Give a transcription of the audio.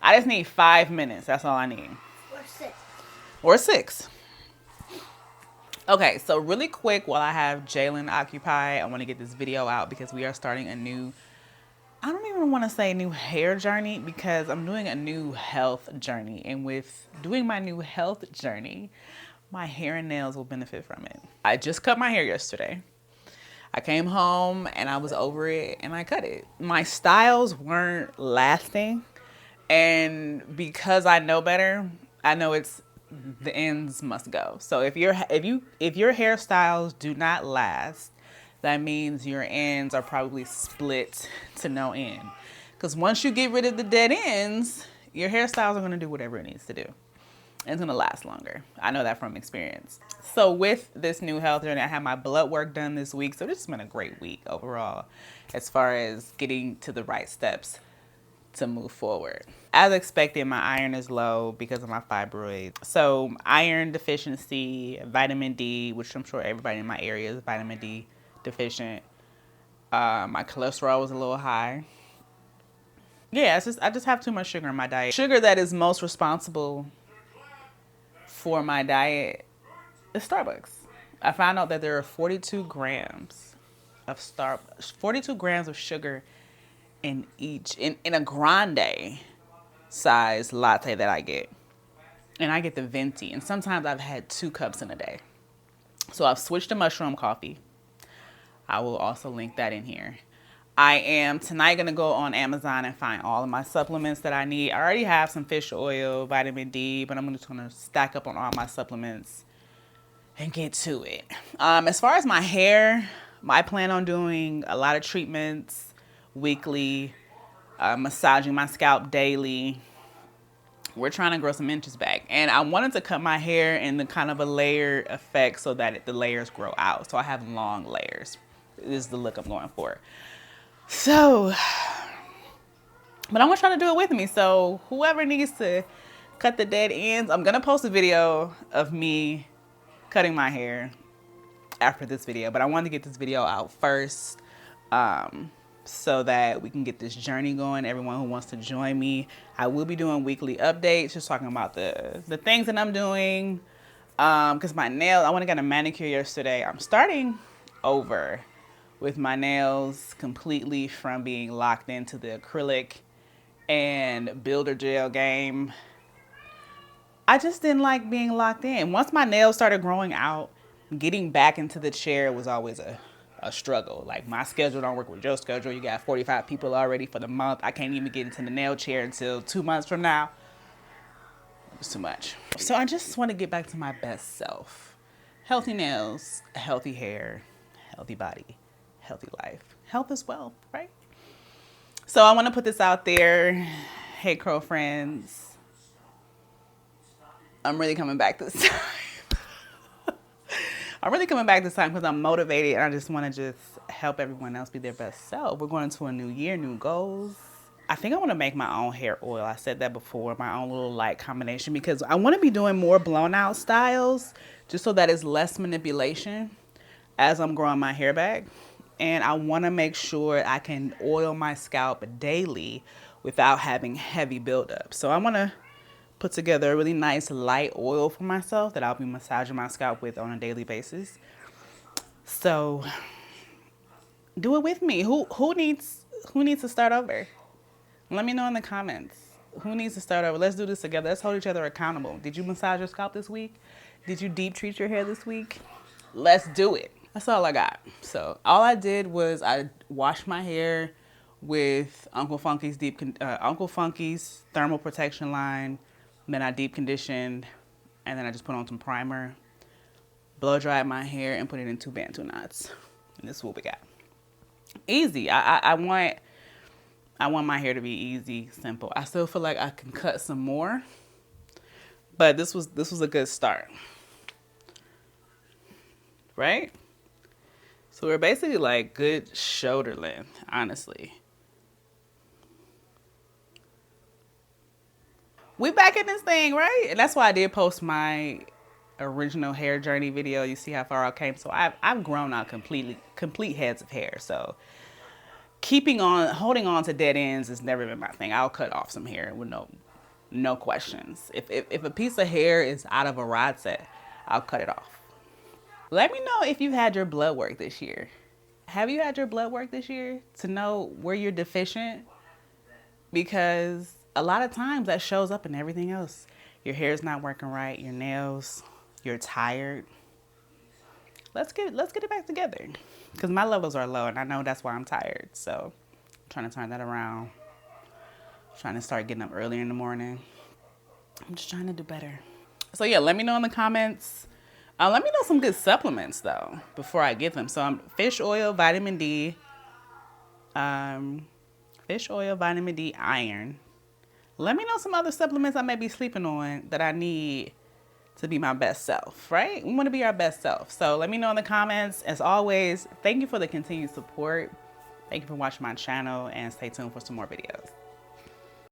I just need 5 minutes. That's all I need. Or 6. Or 6. Okay, so really quick while I have Jalen occupied, I want to get this video out because we are starting a new, I don't even want to say new hair journey because I'm doing a new health journey. And with doing my new health journey, my hair and nails will benefit from it. I just cut my hair yesterday. I came home and I was over it and I cut it. My styles weren't lasting, and because I know better, I know it's the ends must go. So if your hairstyles do not last, that means your ends are probably split to no end. Because once you get rid of the dead ends, your hairstyles are going to do whatever it needs to do. And it's gonna last longer. I know that from experience. So with this new health journey, I had my blood work done this week. So this has been a great week overall as far as getting to the right steps to move forward. As expected, my iron is low because of my fibroids. So iron deficiency, vitamin D, which I'm sure everybody in my area is vitamin D deficient. My cholesterol was a little high. Yeah, I just have too much sugar in my diet. Sugar that is most responsible for my diet is Starbucks. I found out that there are 42 grams of 42 grams of sugar in a grande size latte that I get. And I get the venti, and sometimes I've had 2 cups in a day. So I've switched to mushroom coffee. I will also link that in here. I am tonight gonna go on Amazon and find all of my supplements that I need. I already have some fish oil, vitamin D, but I'm just gonna stack up on all my supplements and get to it. As far as my hair, I plan on doing a lot of treatments weekly, massaging my scalp daily. We're trying to grow some inches back. And I wanted to cut my hair in the kind of a layered effect so that the layers grow out. So I have long layers. This is the look I'm going for. So, but I'm gonna try to do it with me. So whoever needs to cut the dead ends, I'm gonna post a video of me cutting my hair after this video. But I wanted to get this video out first so that we can get this journey going. Everyone who wants to join me, I will be doing weekly updates, just talking about the things that I'm doing. Because my nails, I went and got a manicure yesterday. I'm starting over with my nails completely from being locked into the acrylic and builder gel game. I just didn't like being locked in. Once my nails started growing out, getting back into the chair was always a struggle. Like, my schedule don't work with your schedule. You got 45 people already for the month. I can't even get into the nail chair until 2 months from now. It's too much. So I just want to get back to my best self. Healthy nails, healthy hair, healthy body, healthy life. Health is wealth, right? So I want to put this out there. Hey, curl friends. I'm really coming back this time. I'm really coming back this time because I'm motivated and I just want to just help everyone else be their best self. We're going into a new year, new goals. I think I want to make my own hair oil. I said that before, my own little light combination, because I want to be doing more blown out styles just so that it's less manipulation as I'm growing my hair back. And I want to make sure I can oil my scalp daily without having heavy buildup. So I want to put together a really nice light oil for myself that I'll be massaging my scalp with on a daily basis. So do it with me. Who needs to start over? Let me know in the comments. Who needs to start over? Let's do this together. Let's hold each other accountable. Did you massage your scalp this week? Did you deep treat your hair this week? Let's do it. That's all I got. So all I did was I washed my hair with Uncle Funky's thermal protection line. Then I deep conditioned, and then I just put on some primer, blow dried my hair, and put it in 2 Bantu knots. And this is what we got. Easy. I want my hair to be easy, simple. I still feel like I can cut some more, but this was a good start, right? So we're basically like good shoulder length, honestly. We back in this thing, right? And that's why I did post my original hair journey video. You see how far I came. So I've grown out complete heads of hair. So holding on to dead ends has never been my thing. I'll cut off some hair with no questions. If a piece of hair is out of a rod set, I'll cut it off. Let me know if you've had your blood work this year. Have you had your blood work this year to know where you're deficient? Because a lot of times that shows up in everything else. Your hair's not working right, your nails, you're tired. Let's get it back together. Because my levels are low and I know that's why I'm tired. So I'm trying to turn that around. I'm trying to start getting up earlier in the morning. I'm just trying to do better. So yeah, let me know in the comments. Let me know some good supplements though before I get them. So fish oil, vitamin D, fish oil, vitamin D, iron. Let me know some other supplements I may be sleeping on that I need to be my best self, right? We want to be our best self. So let me know in the comments. As always, thank you for the continued support. Thank you for watching my channel and stay tuned for some more videos.